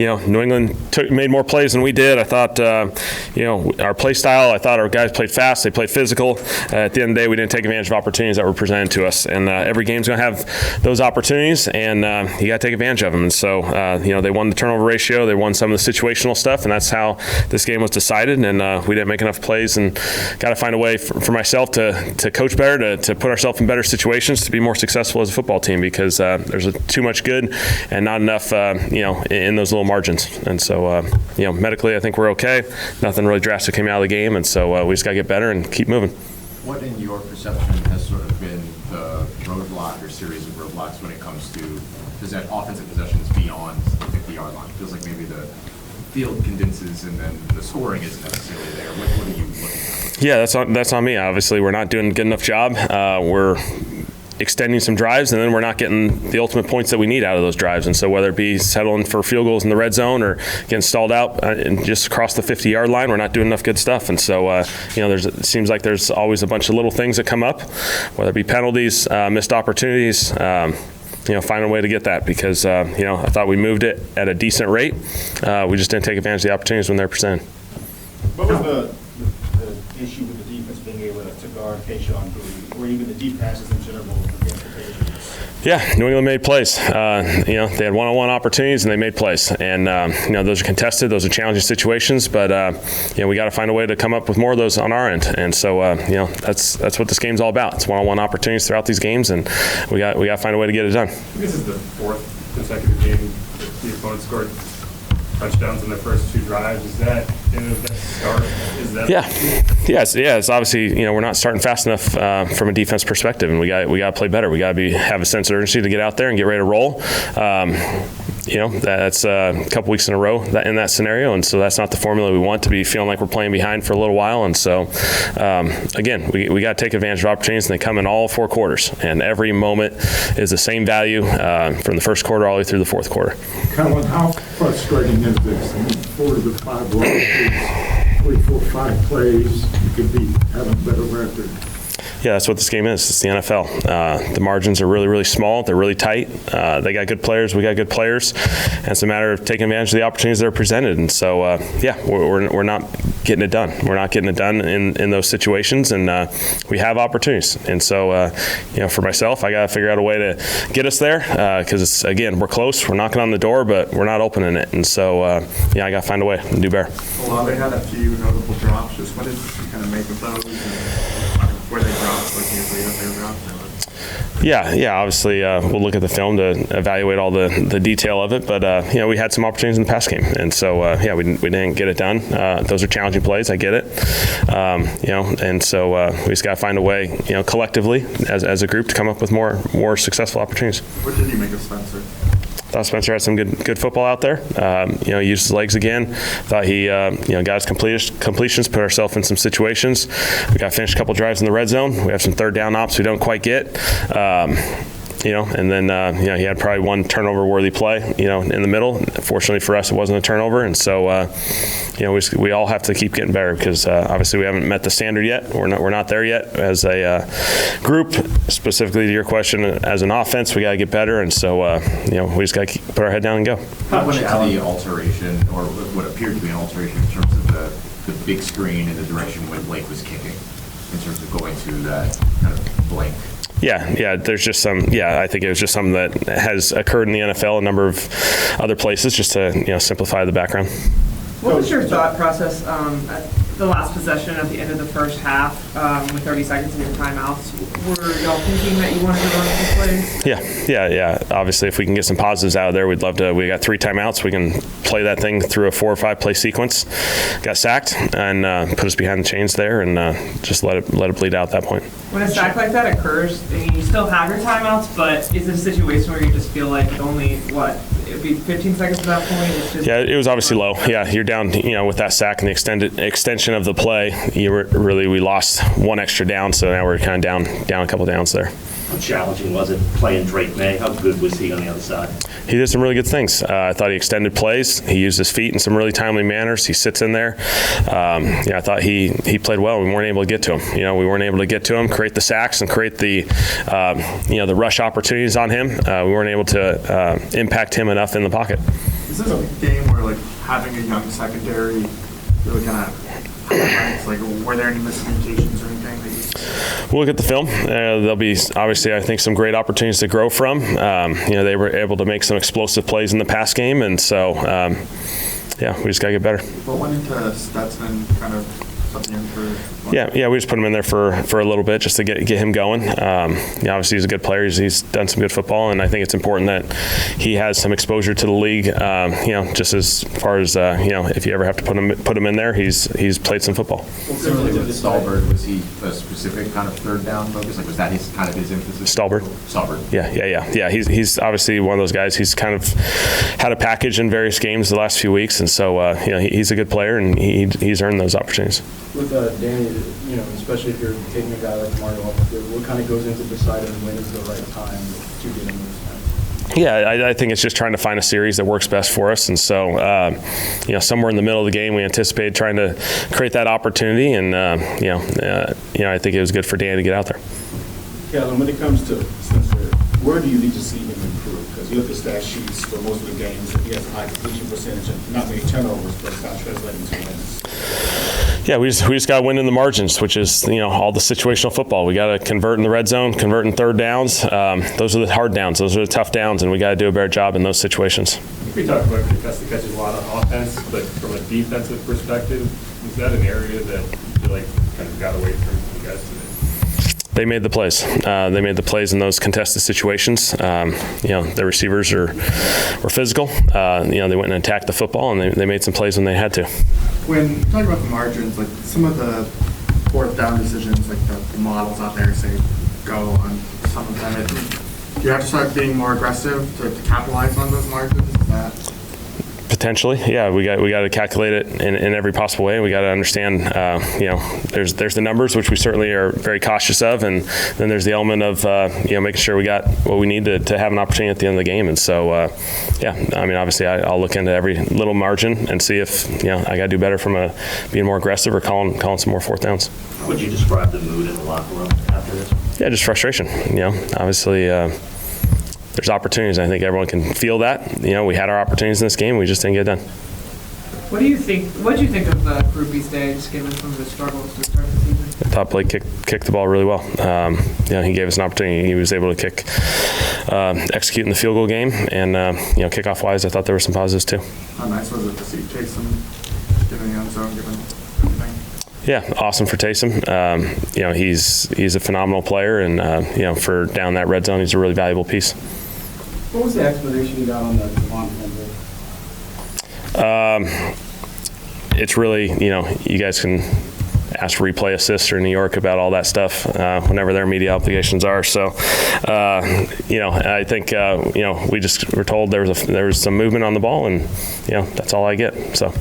New England made more plays than we did. I thought, our play style, I thought our guys played fast. They played physical. At the end of the day, we didn't take advantage of opportunities that were presented to us. And every game's going to have those opportunities, and you got to take advantage of them. And so, they won the turnover ratio. They won some of the situational stuff, and that's how this game was decided. And we didn't make enough plays, and got to find a way for myself to coach better, to put ourselves in better situations, to be more successful as a football team, because there's too much good and not enough, in those little margins. And so, medically, I think we're okay. Nothing really drastic came out of the game, and so we just got to get better and keep moving. What, in your perception, has sort of been the roadblock or series of roadblocks when it comes to offensive possessions beyond the 50-yard line? It feels like maybe the field condenses and then the scoring isn't necessarily there. What are you looking at? Yeah, that's on me. Obviously, we're not doing a good enough job. We're extending some drives, and then we're not getting the ultimate points that we need out of those drives. And so whether it be settling for field goals in the red zone or getting stalled out and just across the 50-yard line, we're not doing enough good stuff. And so, it seems like there's always a bunch of little things that come up, whether it be penalties, missed opportunities, find a way to get that, because, I thought we moved it at a decent rate. We just didn't take advantage of the opportunities when they're presented. What was the issue with the defense being able to guard Keyshawn, or even the deep passes in general against the Patriots? Yeah, New England made plays. They had one-on-one opportunities, and they made plays. And, those are contested. Those are challenging situations. But, we got to find a way to come up with more of those on our end. And so, that's what this game's all about. It's one-on-one opportunities throughout these games, and we got to find a way to get it done. This is the fourth consecutive game that the opponent scored touchdowns in their first two drives. Is that the start? Is that It's obviously, we're not starting fast enough from a defense perspective, and we got to play better. We got to have a sense of urgency to get out there and get ready to roll. That's a couple weeks in a row in that scenario, and so that's not the formula we want, to be feeling like we're playing behind for a little while. And so, again, we got to take advantage of opportunities, and they come in all four quarters, and every moment is the same value from the first quarter all the way through the fourth quarter. Kellen, how frustrating is this? 4 to 5 rushes, 3, 4, 5 plays, you could be having a better record. Yeah, that's what this game is. It's the NFL. The margins are really, really small. They're really tight. They got good players. We got good players. And it's a matter of taking advantage of the opportunities that are presented. And so, we're not getting it done. We're not getting it done in those situations. And we have opportunities. And so, for myself, I got to figure out a way to get us there, because, again, we're close. We're knocking on the door, but we're not opening it. And so, I got to find a way to do better. Well, they had a few notable drops. Just what did you kind of make of those? Where they dropped, like you agreed that they dropped? Yeah. Obviously, we'll look at the film to evaluate all the detail of it. But we had some opportunities in the pass game, and so we didn't get it done. Those are challenging plays. I get it. And so we just got to find a way, collectively as a group, to come up with more successful opportunities. What did you make of Spencer? Thought Spencer had some good football out there. He used his legs again. Thought he got his completions, put ourselves in some situations. We got to finish a couple drives in the red zone. We have some third down ops we don't quite get. And then he had probably one turnover-worthy play, in the middle. Fortunately for us, it wasn't a turnover, and so we all have to keep getting better, because obviously we haven't met the standard yet. We're not there yet as a group. Specifically to your question, as an offense, we got to get better, and so we just got to put our head down and go. What went into the alteration, or what appeared to be an alteration, in terms of the big screen in the direction when Blake was kicking, in terms of going to that kind of blank? Yeah. There's just some. I think it was just something that has occurred in the NFL, a number of other places, just to simplify the background. What was your thought process at the last possession at the end of the first half, with 30 seconds in your timeouts? Were y'all thinking that you wanted to run these plays? Yeah. Obviously, if we can get some positives out of there, we'd love to. We got 3 timeouts. We can play that thing through a 4 or 5 play sequence. Got sacked and put us behind the chains there, and just let it bleed out at that point. When a sack like that occurs, I mean, you still have your timeouts, but is it a situation where you just feel like only it'd be 15 seconds at that point? It's just it was obviously low. Yeah, you're down. With that sack and the extension of the play, we lost 1 extra down, so now we're kind of down a couple downs there. How challenging was it playing Drake May? How good was he on the other side? He did some really good things. I thought he extended plays. He used his feet in some really timely manners. He sits in there. I thought he played well. We weren't able to get to him. We weren't able to get to him, create the sacks, and create the the rush opportunities on him. We weren't able to impact him enough in the pocket. Is this a game where like having a young secondary really kind of highlights, like were there any miscommunications or anything that you? We'll look at the film. There'll be obviously, I think, some great opportunities to grow from. They were able to make some explosive plays in the pass game, and so we just gotta get better. What went into Stetson kind of something in for? Yeah, we just put him in there for a little bit just to get him going. Obviously, he's a good player. He's done some good football, and I think it's important that he has some exposure to the league. Just as far as if you ever have to put him in there, he's played some football. Similarly with Stallbird, was he a specific kind of third down focus? Like was that his emphasis? Stallbird. Yeah. He's obviously one of those guys. He's kind of had a package in various games the last few weeks, and so he's a good player, and he's earned those opportunities. With Danny, especially if you're taking a guy like Mario off the field, what kind of goes into deciding when is the right time to get him those times? Yeah, I think it's just trying to find a series that works best for us, and so somewhere in the middle of the game, we anticipated trying to create that opportunity, and I think it was good for Dan to get out there. Kellen, when it comes to Spencer, where do you need to see him improve? Because you look at the stat sheets for most of the games, he has a high completion percentage and not many turnovers, but it's not translating to wins. Yeah, we just got to win in the margins, which is all the situational football. We got to convert in the red zone, convert in third downs. Those are the hard downs. Those are the tough downs, and we got to do a better job in those situations. We talked about contested catches a lot on offense, but from a defensive perspective, is that an area that you feel like kind of got away from you guys today? They made the plays. They made the plays in those contested situations. The receivers were physical. They went and attacked the football, and they made some plays when they had to. When you talk about the margins, like some of the fourth down decisions, like the models out there say go on some of them, do you have to start being more aggressive to capitalize on those margins? Is that? Potentially, yeah. We got to calculate it in every possible way. We got to understand, there's the numbers, which we certainly are very cautious of, and then there's the element of making sure we got what we need to have an opportunity at the end of the game. And so, obviously, I'll look into every little margin and see if I got to do better from being more aggressive or calling some more fourth downs. How would you describe the mood in the locker room after this? Yeah, just frustration. Obviously. There's opportunities. I think everyone can feel that. We had our opportunities in this game. We just didn't get it done. What do you think of Grupe's day, just given some of the struggles to start the season? I thought Blake kicked the ball really well. He gave us an opportunity. He was able to execute in the field goal game, and kickoff-wise, I thought there were some positives too. How nice was it to see Taysom get in the end zone, given everything? Yeah, awesome for Taysom. He's a phenomenal player, and for down that red zone, he's a really valuable piece. What was the explanation you got on the Devon fumble? It's really, you guys can ask replay assists or New York about all that stuff whenever their media obligations are. So, I think, we just were told there was some movement on the ball, and, that's all I get. So.